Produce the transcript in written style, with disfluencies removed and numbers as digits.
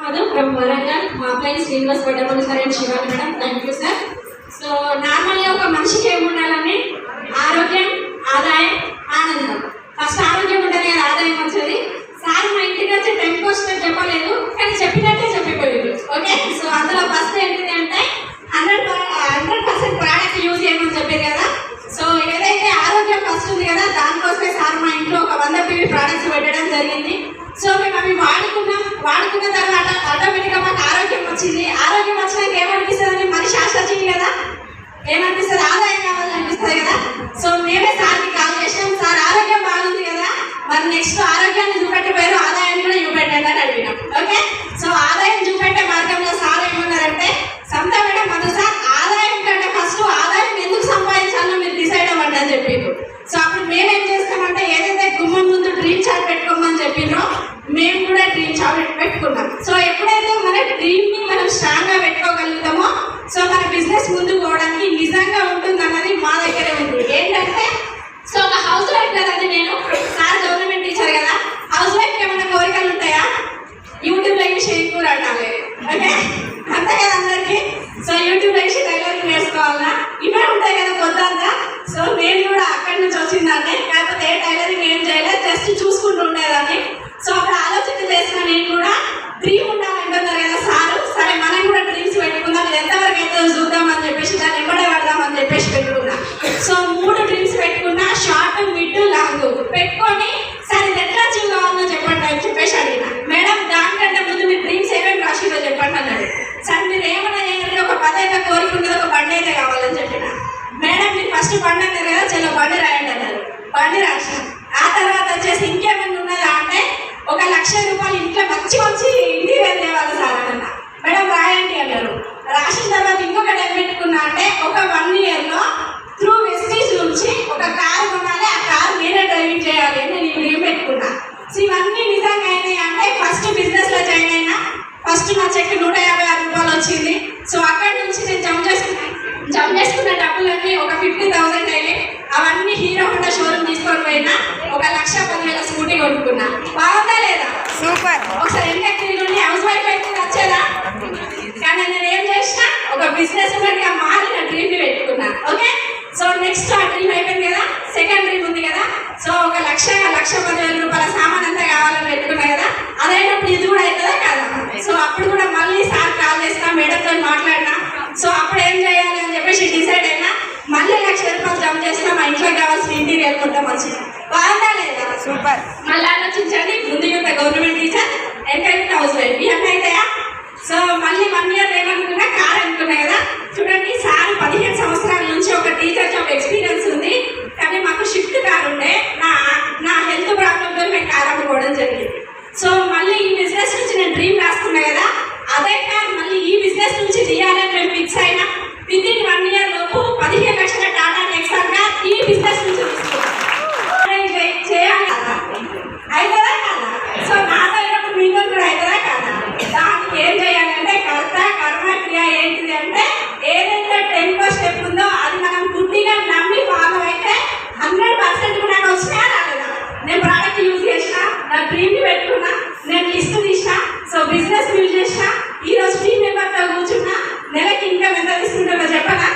Madhu from Warangal. మా అబ్బాయి Srinivas Paddapalli sir and Shivani madam. Thank you sir. So నార్మల్గా ఒక మనిషికి ఏముండాలని ఆరోగ్యం, ఆదాయం, ఆనందం. ఫస్ట్ ఆరోగ్యం ఉంటేనే ఆదాయం వచ్చేది. సార్ మా ఇంటికి వచ్చి టెంపో స్టెప్ చెప్పలేదు, కానీ చెప్పినట్టే చెప్పిపోయారు. ఓకే, సో అందులో ఫస్ట్ ఏంటిది అంటే 100% ప్రోడక్ట్ యూజ్ చేయమని చెప్పారు కదా. సో ఏదైతే ఆరోగ్యం ఫస్ట్ ఉంది కదా, దానికోసమే సార్ మా ఇంట్లో ఒక 100 PV ప్రోడక్ట్స్ పెట్టడం జరిగింది. సో మేము అవి వాడుకున్న తర్వాత ఆటోమేటిక్గా మాకు ఆరోగ్యం వచ్చింది. ఆరోగ్యం వచ్చినాక ఏమనిపిస్తుంది, మరి శాస్త్రజీవి కదా, ఏమనిపిస్తుంది, ఆదాయం కావాలనిపిస్తుంది కదా. సో మేమే సార్కి కాల్ చేసాం, సార్ ఆరోగ్యం బాగుంది కదా, మరి నెక్స్ట్ ఆరోగ్యాన్ని చూపెట్టబోయారు, ఆదాయాన్ని కూడా చూపెట్టండి అని అడిగినాం. ఓకే, సో ఆదాయం చూపెట్టే మార్గంలో సార్ ఏమన్నారంటే, సంత మేడం మధు సార్ ఆదాయం కంటే ఫస్ట్ ఆదాయం ఎందుకు సంపాదించాలో మీరు డిసైడ్ అవ్వండి అని చెప్పిండ్రు. సో అప్పుడు మేమేం చేస్తామంటే, ఏదైతే గుమ్మం ముందు డ్రీమ్ చార్ట్ పెట్టుకోమని చెప్పిండ్రో మేము కూడా డ్రీమ్ చార్ట్ పెట్టుకున్నాం. సో ఎప్పుడైతే మన డ్రీమ్ని మనం స్ట్రాంగ్గా పెట్టుకోగలుగుతామో, సో మన బిజినెస్ ముందుకు పోవడానికి నిజంగా ఉంటుంది అన్నది మా దగ్గరే ఉంది. ఏంటంటే, సో ఒక హౌస్ వైఫ్ కదండి నేను, సార్ గవర్నమెంట్ టీచర్ కదా, హౌస్ వైఫ్కి ఏమైనా కోరికలు ఉంటాయా? యూట్యూబ్లో వేసి షేకూర్ అనాలి. ఓకే, అంతే కదా అందరికీ. సో యూట్యూబ్లో వేసి టైలరింగ్ నేర్చుకోవాలా, ఇవే ఉంటాయి కదా పొద్దంతా. సో నేను కూడా అక్కడి నుంచి వచ్చిందాన్ని, కాకపోతే ఏ టైలరింగ్ ఏం చేయలేదు, జస్ట్ చూసుకుంటూ ఉండేదాన్ని. సో అప్పుడు ఆలోచన చేసిన నేను కూడా డ్రీమ్ ఉండాలంటున్నారు కదా సారు, సరే మనం కూడా డ్రీమ్స్ పెట్టుకుందాం, ఇది ఎంతవరకు అయితే చూద్దామని చెప్పేసి దాన్ని ఎంబడే పడదామని చెప్పేసి పెట్టుకున్నా. సో 3 డ్రీమ్స్ పెట్టుకున్నా, షార్ట్, మిడ్, లాంగ్ పెట్టుకొని, సరే ఇది ఎట్లా అచీవ్ కావాలో చెప్పండి అని చెప్పేసి అడిగిన. మేడం దానికంటే ముందు మీ డ్రీమ్స్ ఏమేమి రాసిందో చెప్పండి అన్నాడు. సరే మీరు ఏమైనా చేయాలి, ఒక 10 అయితే కోరిక ఉండదు, ఒక బండి అయితే కావాలని చెప్పిన. మేడం మీరు ఫస్ట్ బండి అన్నారు కదా, చలో బండి రాయండి అన్నారు. బండి రాశాను. ఆ తర్వాత వచ్చేసి ఇంకేమైనా ఉన్నదా అంటే, 1,00,000 రూపాయలు ఇంట్లో మంచి ఇంటీరియర్ తేవాలి సార్ అన్న. మేడం రాయండి అన్నారు. రాసిన తర్వాత ఇంకొకటి ఏం పెట్టుకున్నా అంటే, ఒక 1 ఇయర్లో త్రూ వెస్టీజ్ నుంచి ఒక కారు కొనాలి, ఆ కారు నేనే డ్రైవింగ్ చేయాలి అని నేను ఏం పెట్టుకున్నా. సో ఇవన్నీ నిజంగా అయినాయి అంటే, ఫస్ట్ బిజినెస్లో జాయిన్ అయినా, ఫస్ట్ నా చెక్ 156 రూపాయలు వచ్చింది. సో అక్కడి నుంచి నేను జమ చేసుకున్న డబ్బులన్నీ ఒక 50,000 అయినాయి. అవన్నీ హీరో హోండా షోరూమ్ తీసుకొని పోయినా, 1,10,000 స్కూటీ కొనుక్కున్నా. బాగుందా లేదా? సూపర్. ఒకసారి ఎన్నికలు నుండి హౌస్ వైఫ్ అయితే వచ్చేదా? కానీ నేను ఏం చేసిన, ఒక బిజినెస్ ఉన్నట్టుగా మారి నా డ్రీమ్ని పెట్టుకున్నా. ఓకే, సో నెక్స్ట్ ఆ డ్రీమ్ అయిపోయింది కదా, సెకండ్ డ్రీమ్ ఉంది కదా. సో 1,10,000 రూపాయల సామాన్ అంతా కావాలని పెట్టుకున్నా కదా, అదైనప్పుడు ఇది కూడా అవుతుందా కదా. సో అప్పుడు కూడా మళ్ళీ సార్ కాల్ చేసినా, మేడంతో మాట్లాడినా. సో అప్పుడు ఏం చేయాలి అని చెప్పేసి డిసైడ్ అయినా, మళ్ళీ 1,00,000 రూపాయలు జమ చేసినా, మా ఇంట్లో కావాల్సిన ఇంటీరియర్ కొంటాం వచ్చింది. బాగుందా లేదా? సూపర్. మళ్ళీ ఆలోచించండి, ముందు యుద్ధ గవర్నమెంట్ టీచర్, ఎంకైతే హౌస్ వైఫ్, ఇవన్నీ అవుతాయా? సో మళ్ళీ 1 ఇయర్ ఏమనుకున్నా, కార్ అనుకున్నా కదా. చూడండి, సార్ 15 సంవత్సరాల నుంచి ఒక టీచర్ జాబ్ ఎక్స్పీరియన్స్ ఉంది, కానీ మాకు షిఫ్ట్ కార్ ఉండే, నా హెల్త్ ప్రాబ్లంతో మేము కార్ అమ్ముకోవడం జరిగింది. సో మళ్ళీ ఈ బిజినెస్ నుంచి నేను డ్రీమ్ రాసుకున్నా కదా, అదే కార్ మళ్ళీ ఈ బిజినెస్ నుంచి తీయాలని మేము ఫిక్స్ అయినా. వితిన్ 1 ఇయర్ లోపు 15 లక్షల టాటా నెక్సాన్ కార్ ఈ బిజినెస్ నుంచి తీసుకున్నాం. చేయాలి కదా, అవుతుందా కదా? సో నాతో అయినప్పుడు మీతో కూడా అవుతుందా కదా? దానికి ఏం చేయాలంటే, కర్త కర్మ క్రియ ఏంటిది అంటే, ఏదైతే 10వ స్టెప్ ఉందో అది మనం గుడ్డిగా నమ్మి ఫాలో అయితే 100% కూడా నాకు వచ్చినా రాలేదా. నేను ప్రోడక్ట్ యూజ్ చేసిన, నా డ్రీమ్ని పెట్టుకున్నా, నేను లిస్ట్ తీసిన, సో బిజినెస్ బిల్డ్ చేసిన, ఈరోజు టీమ్ మెంబర్తో కూర్చున్నా, నెలకి ఇన్కమ్ ఎంత తీసుకుంటారో చెప్పనా?